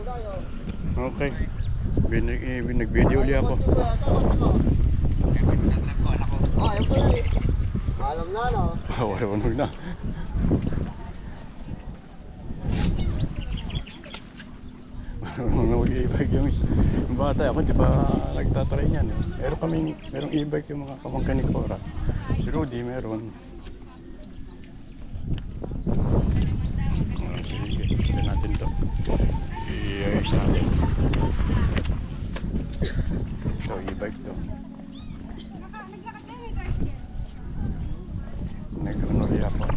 Okay. Nag-video ulit ako. Ayun pala eh. Alam na, no? Wala na. Marunong mag-e-bike yung bata. Ako di ba nagtatry niyan. Merong e-bike yung mga kamangkan ni Cora. Si Rudy meron. Sige, tignan natin to. I-ayos natin. Ito, e-bike to. Nag-ano rin ako at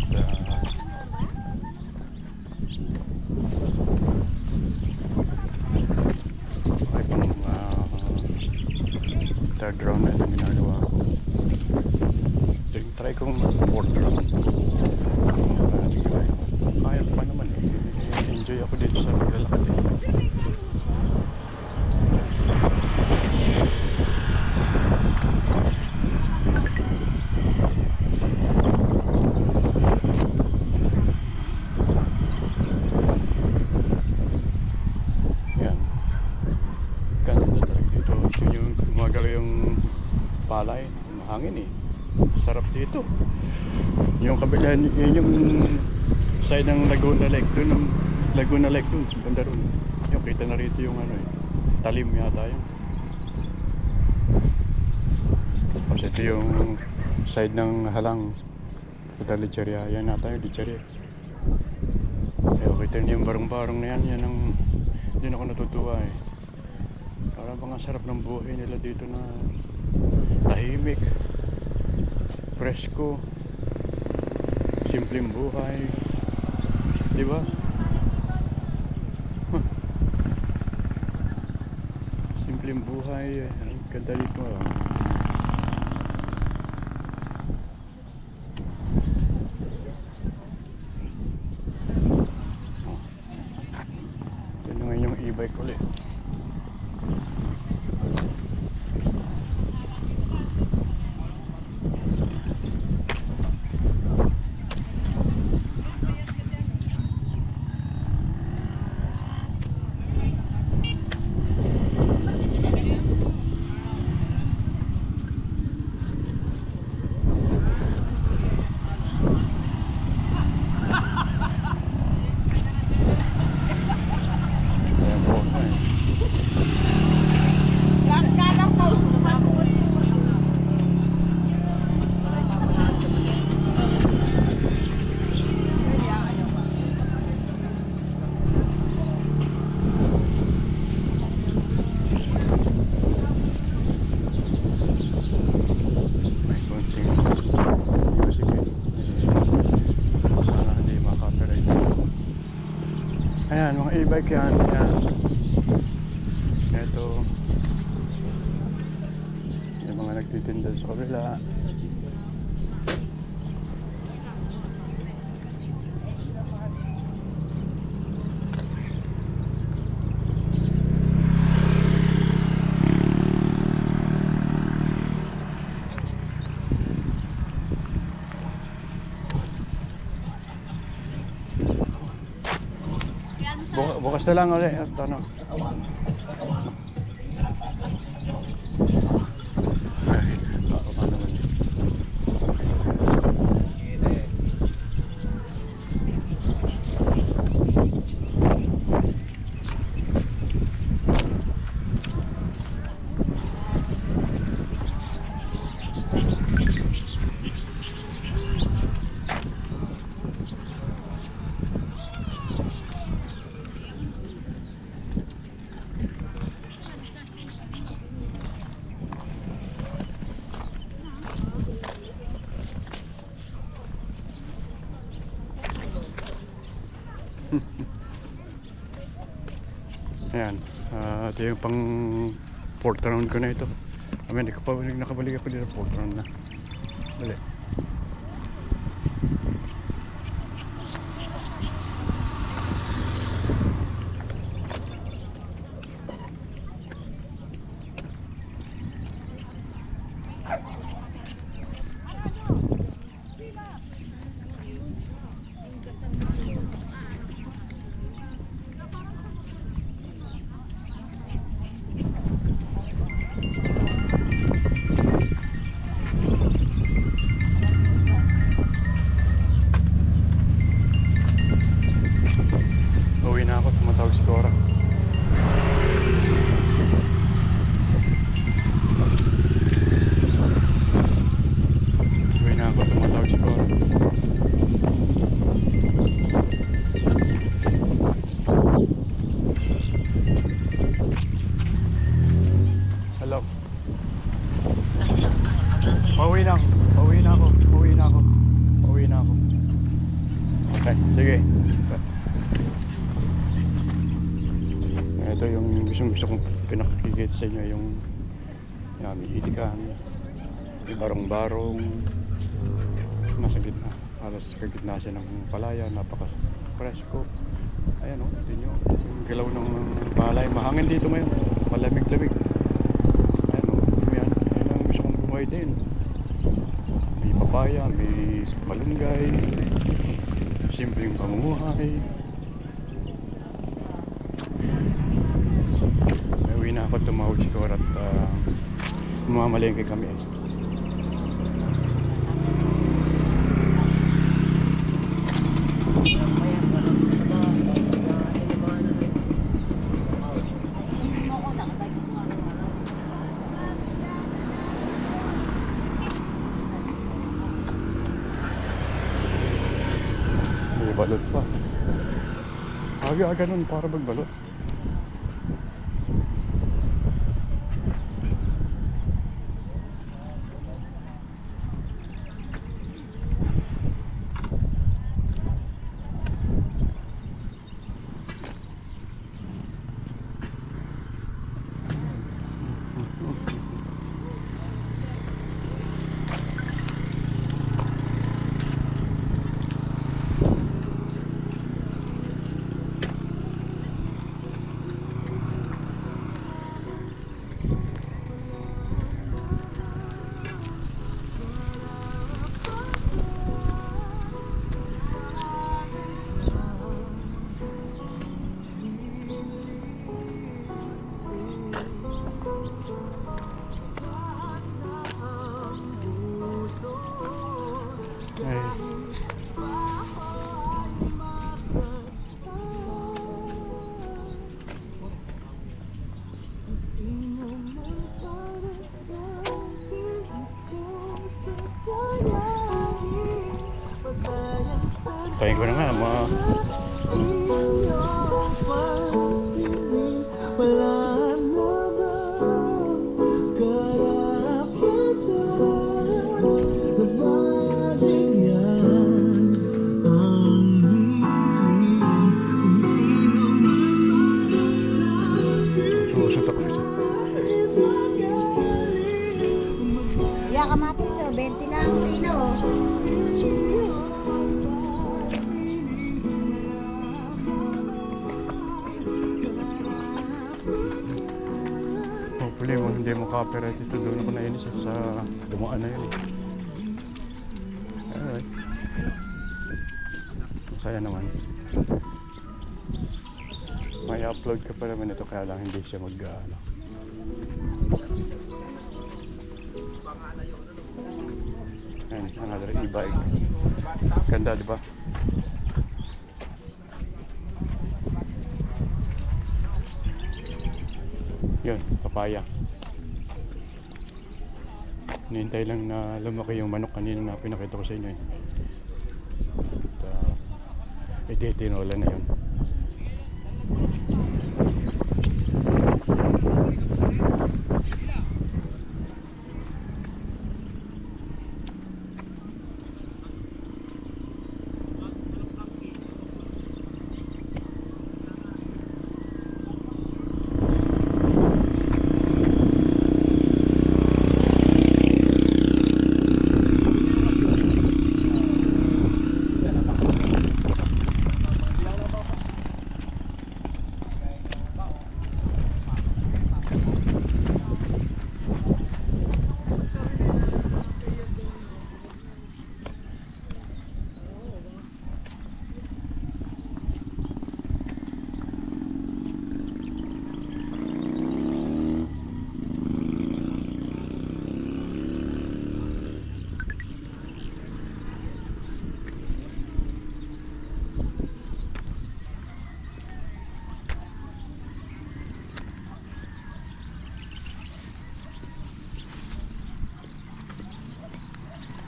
ay pang third round na itong ginagawa ko. Try kong fourth round. Kaya pa naman eh. Enjoy ako dito sa paglalakad eh. Yan. Ganda talaga dito. Yung gumagalaw yung palay. Mahangin eh. Sarap dito. Yung kabila, yun yung side ng Laguna Lake. Doon ng Laguna Lake doon. Sa banda doon. Yung kita na rito yung ano eh. Talim yata yun. Tapos ito yung side ng Halang. Ito Lecheria. Yan nata yung Lecheria. Kita niyo yung barong-barong na yan. Yan ang din ako natutuwa eh. Parang mga sarap ng buhay nila dito na tahimik, presko, simpleng buhay, di ba? Simpleng buhay, ang ganda dito. Yan naman yung e-bike ulit. Ayan, mga e-bike yan. Ayan. Ito. Yung mga nagtitinda sa kabila. Bukas na lang ulit at ano. Ayan, ito yung pang 4th round ko na ito. I mean, nakabalik ako dito 4th round na. Dali. na ako, tumatawag si Cora. Uwi na ako, tumatawag si Cora. Hello. Pauwi na ako. Pauwi na ako. Pauwi na ako. Pauwi na ako. Okay, sige. Ito yung gusto kong pinakikita sa inyo, yung may itikan, may barong-barong nasa gitna, halos kagitna siya ng palaya, napaka-presko. Ayan o, yun yung galaw ng palay, mahangin dito ngayon, malamig-lamig. Ayan o, yan ang gusto kong bumuhay din. May papaya, may malunggay, simpleng pamumuhay. Uwi na ako, tumawag si Cora at mamalengke kami. May balot pa. Aga-aga nun para magbalot. Tayo ko na nga, susot ako kasi. Ya kamatis oh, 20 lang pino. Hopefully hindi mo copyright ito. Doon ako nainis sa dumaan na yun. Alright. Masaya naman. May upload ka pa naman ito, kaya lang hindi siya ano. Ayan, another e-bike. Ganda, di ba? Yun, papaya. Hinihintay lang na lumaki yung manok kanina na pinakita ko sa inyo eh. At ititinola na yun.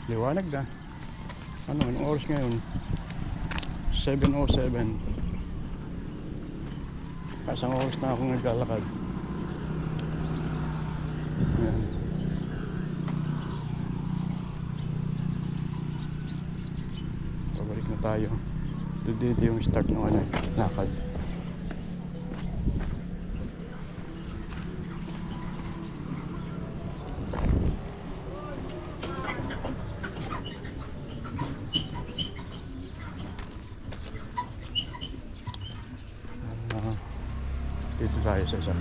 Liwanag na. Ano, anong oras ngayon? 7:07. Kasang oras na akong naglalakad. Ayan. Pabalik na tayo. Dito yung start ng ano, lakad. Dito tayo sa isa.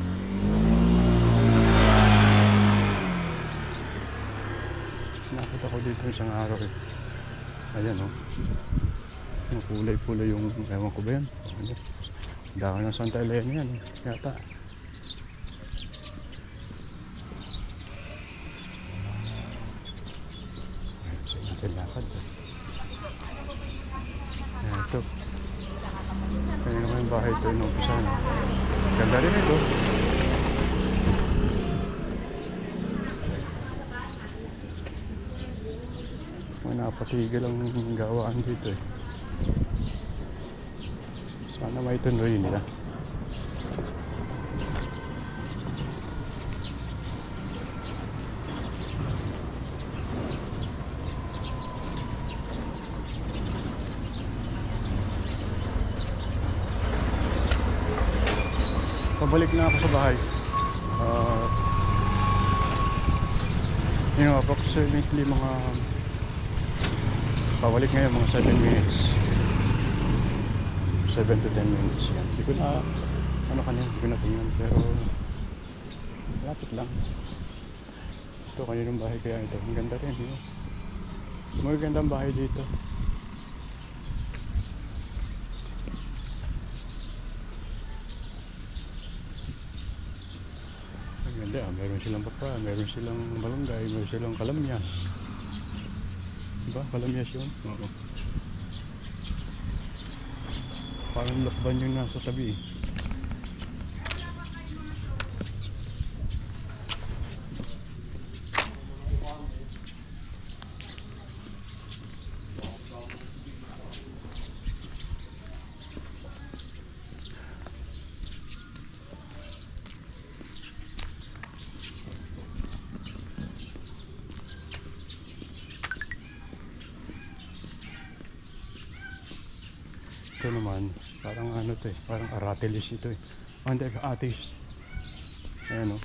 Nakita ko dito isang araw eh. Ayan oh. Yung kulay-kulay yung, ewan ko ba yan? Dahon ng Santa Elena yan yata. Ayan, saan natin lakad eh. Ayan ito. Kaya naman yung bahay ito inumpisa na. Ganda rin ito. Napatigil ang gawaan dito eh. Sana may tuloy nila. Pabalik na ako sa bahay. Yung approximately mga pabalik ngayon mga 7 minutes. 7 to 10 minutes yan. Hindi ko na ano kanina, hindi ko na tingnan pero lapit lang. Ito kaninong bahay kaya ito. Ang ganda rin. Magaganda ang bahay dito. Ang ganda. Meron silang baka, meron silang malunggay, meron silang kalamyas. Diba? Kalamyas yun? Oo. Parang lakban yung nasa tabi eh. Ito naman, parang ano to eh, parang aratilis ito eh. Oh, hindi, atis. Ayan o.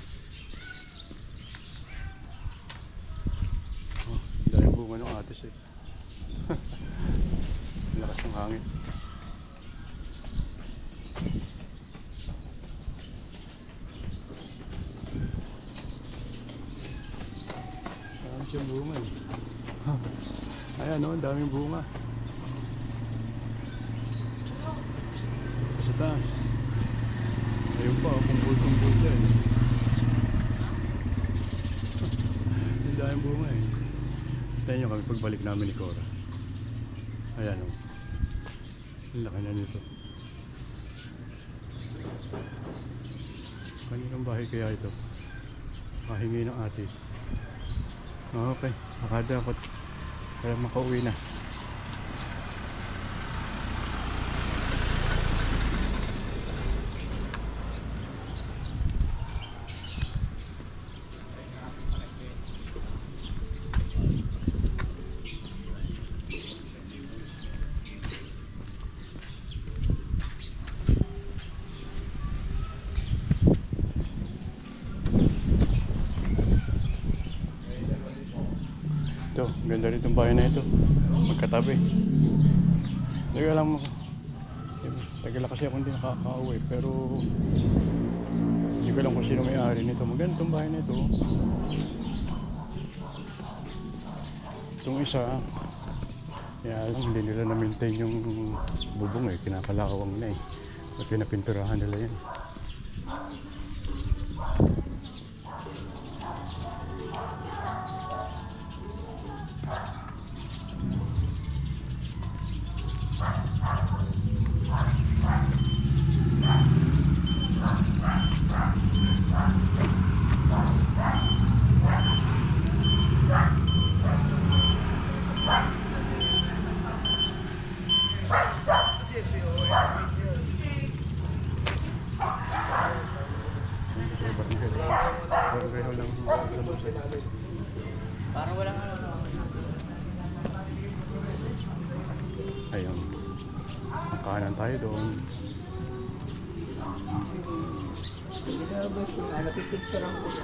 Oh, dahil bunga ng atis eh. Lakas ng hangin. Marami siyang bunga eh. Ayan o, daming bunga. Sa taas. Ayun pa, kumpul-kumpul dyan. Hindi dahil bunga eh. Tayo nyo kami pagbalik namin ni Cora. Ayan o. Ang laki na nito. Kaninang bahay kaya ito? Mahingi ng atis. Okay, makadakot. Kaya makauwi na. Ito, ganda rin itong bahay na ito. Magkatabi. Hindi ko alam mo. Tagala kasi ako hindi nakaka-uwi. Pero hindi ko alam kung sino may-ari nito. Maganda itong bahay na ito. Itong isa, kaya alam, hindi nila na-maintain yung bubong eh. Kinakalawang na eh. At pinapinturahan nila yan. Parang walang ano. Ayun. Makanan tayo doon. Napipicturean ko na.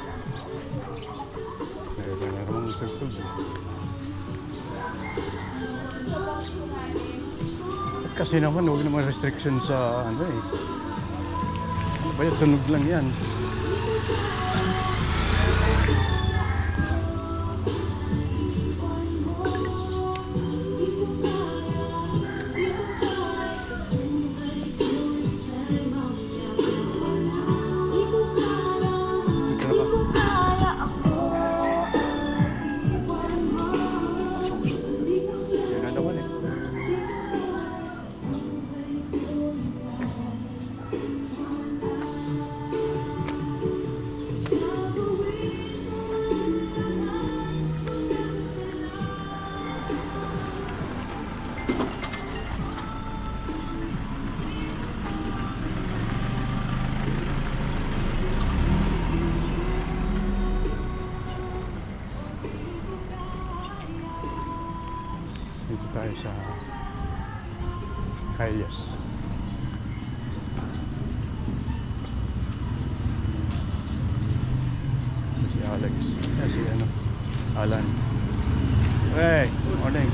Meron na namang tugtog. At kasi naman, huwag naman restriction sa ano eh. Ano ba yun? Tunog lang yan. Yan na naman eh. Dito tayo sa Kayas. Si Alex. Si ano, Alan. Hey, morning.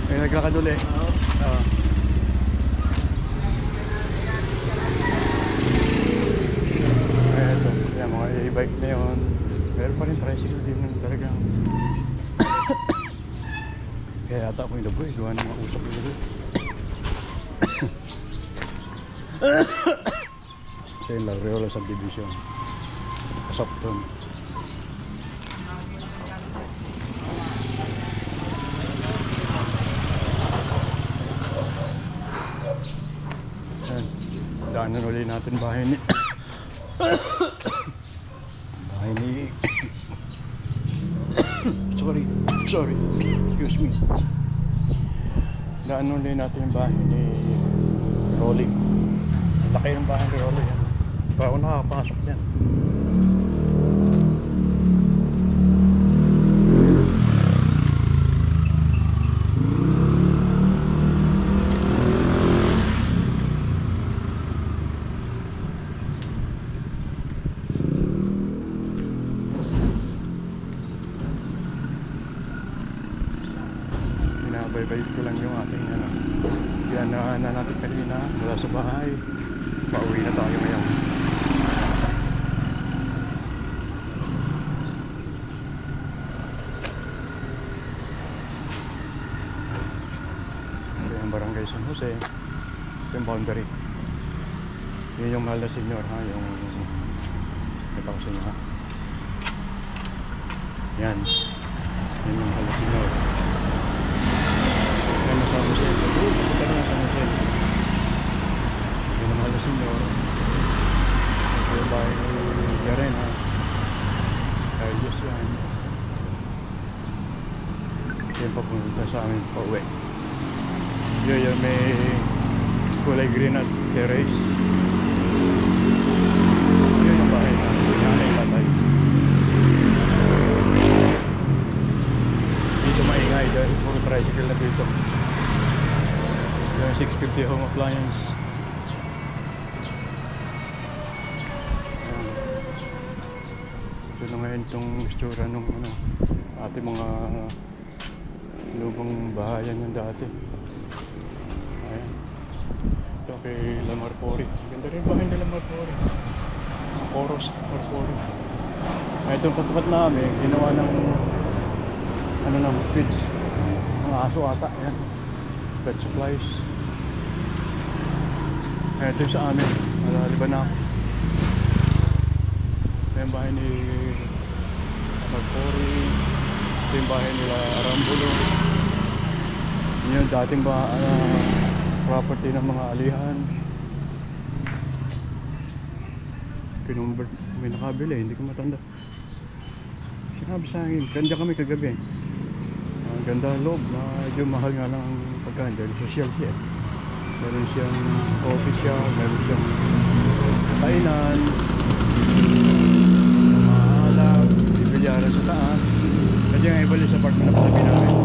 Ay, naglalakad uli. Oo. Eto, yan mga e-bike na yun. Meron pa rin tricycle din yung talagang kaya yata ako yung laboy, gawa ng mausap yung laboy. Siya yung Larreola Subdivision. Sopton. Ayan. Daanan ulit natin bahay ni sorry, excuse me. Daanan ulit natin yung bahay ni Rolly. Laki ng bahay ni Rolly yan. Pa ako nakakapasok dyan. Binabaybayit ko lang yung ating ano. Yan na natin kanina mula sa bahay. Pauwi na tayo ngayon. Ito yung Barangay San Jose. Ito yung boundary. Yun yung mahal na senior ha. Yung kita ko sa inyo ha. Yan. Yun yung mahal na senior. Yan na San Jose. Ito na San Jose. Yun ang mahal na senior. Ito yung bahay ni Yaren ha. Kaya Diyos yan. Yan papunta sa amin pa uwi. Yun may kulay green at terrace. Yun yung bahay na nanay tatay. Dito maingay dahil puro tricycle na dito. Yung 650 home appliance. Ito na ngayon itong istura nung ano, ating mga lubang bahayan yung dati. Ayan. Ito kay Lamarpori. Ganda rin bahay ni Lamarpori. Coros Lamarpori. Ay, itong katapat namin, ginawa ng ano ng feeds. Mga aso ata. Ayan. Pet supplies. Ay, ito yung sa amin. Malaliban na ako. Ito yung bahay ni Lamarpori. Ito yung bahay nila Arambulo. Yun yung dating property ng mga alihan. Kinumbert, may nakabili, hindi ko matanda. Sinabi sa akin, ganda kami kagabi. Ang ganda loob, medyo mahal nga lang ang pagkain dahil social siya. Meron siyang office siya, meron siyang kainan, mga alak, bibili dyan sa taas. Kasi yung iba sa apartment na patabi namin.